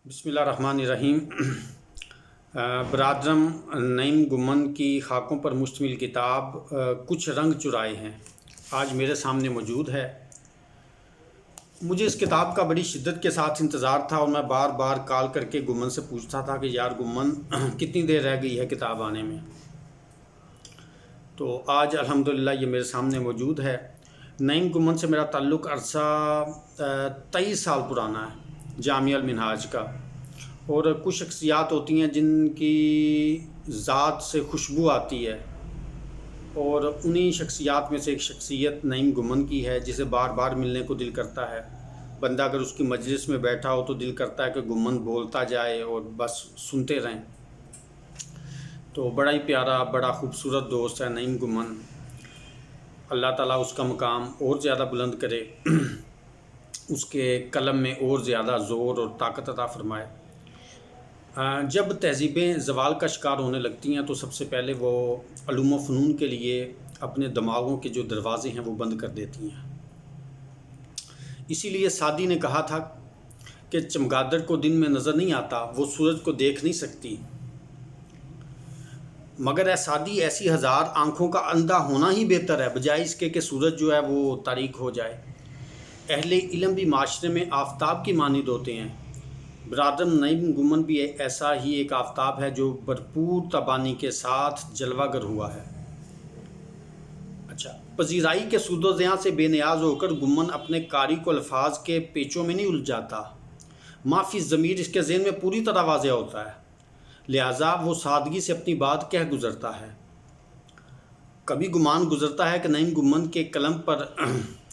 बिस्मिल्लाहिर्रहमानिर्रहीम। ब्रादरम नईम गुमन की खाकों पर मुश्तमिल किताब कुछ रंग चुराए हैं आज मेरे सामने मौजूद है। मुझे इस किताब का बड़ी शिद्दत के साथ इंतज़ार था और मैं बार बार कॉल करके गुमन से पूछता था कि यार गुमन कितनी देर रह गई है किताब आने में। तो आज अल्हम्दुलिल्लाह ये मेरे सामने मौजूद है। नईम गुमन से मेरा ताल्लुक़ अरसा 23 साल पुराना है, जामिया अल मिनहाज का। और कुछ शख्सियात होती हैं जिनकी ज़ात से खुशबू आती है और उन्हीं शख्सियात में से एक शख्सियत नईम गुमन की है जिसे बार बार मिलने को दिल करता है। बंदा अगर उसकी मजलिस में बैठा हो तो दिल करता है कि गुमन बोलता जाए और बस सुनते रहें। तो बड़ा ही प्यारा, बड़ा ख़ूबसूरत दोस्त है नईम गुमन। अल्लाह ताला उसका मकाम और ज़्यादा बुलंद करे, उसके कलम में और ज़्यादा ज़ोर और ताकत अता फ़रमाए। जब तहज़ीबें ज़वाल का शिकार होने लगती हैं तो सबसे पहले वो उलूम व फ़नून के लिए अपने दिमागों के जो दरवाज़े हैं वो बंद कर देती हैं। इसीलिए सादी ने कहा था कि चमगादड़ को दिन में नज़र नहीं आता, वो सूरज को देख नहीं सकती, मगर ए सादी ऐसी हज़ार आँखों का अंधा होना ही बेहतर है बजाय इसके कि सूरज जो है वो तारीक हो जाए। अहले इल्म भी माशरे में आफताब की मानिद होते हैं। ब्रादरम नईम गुमन भी ऐसा ही एक आफताब है जो भरपूर तबानी के साथ जलवागर हुआ है। अच्छा, पजीराई के सूदोज़ियाँ से बेनियाज होकर गुमन अपने कारी को अल्फाज के पेचों में नहीं उलझाता। माफ़ी ज़मीर इसके ज़हन में पूरी तरह वाज़ेह होता है, लिहाजा वो सादगी से अपनी बात कह गुज़रता है। कभी गुमान गुज़रता है कि नईम गुमन के कलम पर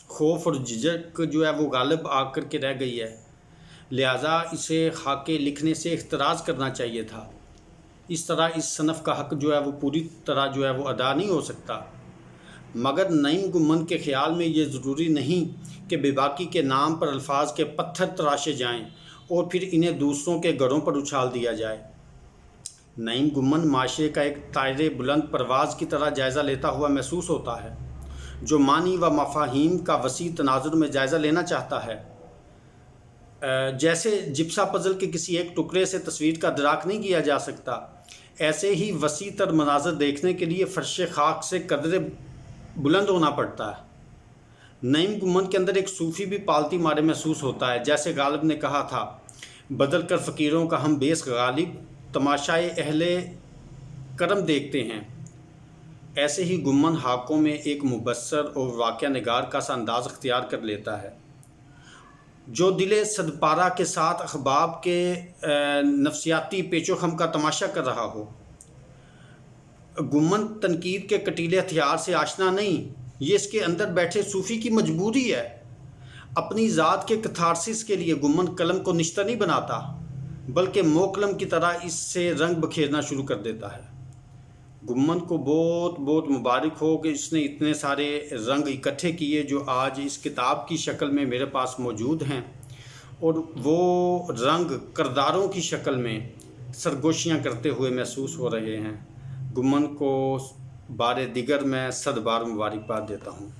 खौफ और झिझक जो है वो गालिब आकर के रह गई है, लिहाजा इसे खाके लिखने से इख्तराज करना चाहिए था। इस तरह इस सनफ़ का हक़ जो है वो पूरी तरह जो है वो अदा नहीं हो सकता। मगर नईम गुमन के ख़्याल में ये ज़रूरी नहीं कि बेबाकी के नाम पर अल्फाज के पत्थर तराशे जाएं और फिर इन्हें दूसरों के घरों पर उछाल दिया जाए। नईम गुमन माशरे का एक तायरे बुलंद परवाज़ की तरह जायज़ा लेता हुआ महसूस होता है, जो मानी व मफ़ाहीम का वसी तनाज़ुर में जायज़ा लेना चाहता है। जैसे जिप्सा पज़ल के किसी एक टुकड़े से तस्वीर का दराक नहीं किया जा सकता, ऐसे ही वसी तर मनाज़र देखने के लिए फ़र्श खाक से कदरे बुलंद होना पड़ता है। नईम गुमन के अंदर एक सूफ़ी भी पालती मारे महसूस होता है। जैसे गालिब ने कहा था, बदल कर फ़कीरों का हम बेस गालिब तमाशाए अहले करम देखते हैं। ऐसे ही गुमन हाकों में एक मुबस्सर और वाक़या निगार का सा अंदाज़ अख्तियार कर लेता है, जो दिले सदपारा के साथ अखबाब के नफ्सियाती पेचोखम का तमाशा कर रहा हो। गुमन तनकीद के कटीले हथियार से आशना नहीं, ये इसके अंदर बैठे सूफ़ी की मजबूरी है। अपनी ज़ात के कथारसिस के लिए गुमन कलम को निश्तर नहीं बनाता, बल्कि मोकलम की तरह इससे रंग बखेरना शुरू कर देता है। गुमन को बहुत बहुत मुबारक हो कि इसने इतने सारे रंग इकट्ठे किए जो आज इस किताब की शक्ल में मेरे पास मौजूद हैं, और वो रंग किरदारों की शक्ल में सरगोशियाँ करते हुए महसूस हो रहे हैं। गुमन को बारे दिगर मैं सद बार मुबारकबाद देता हूँ।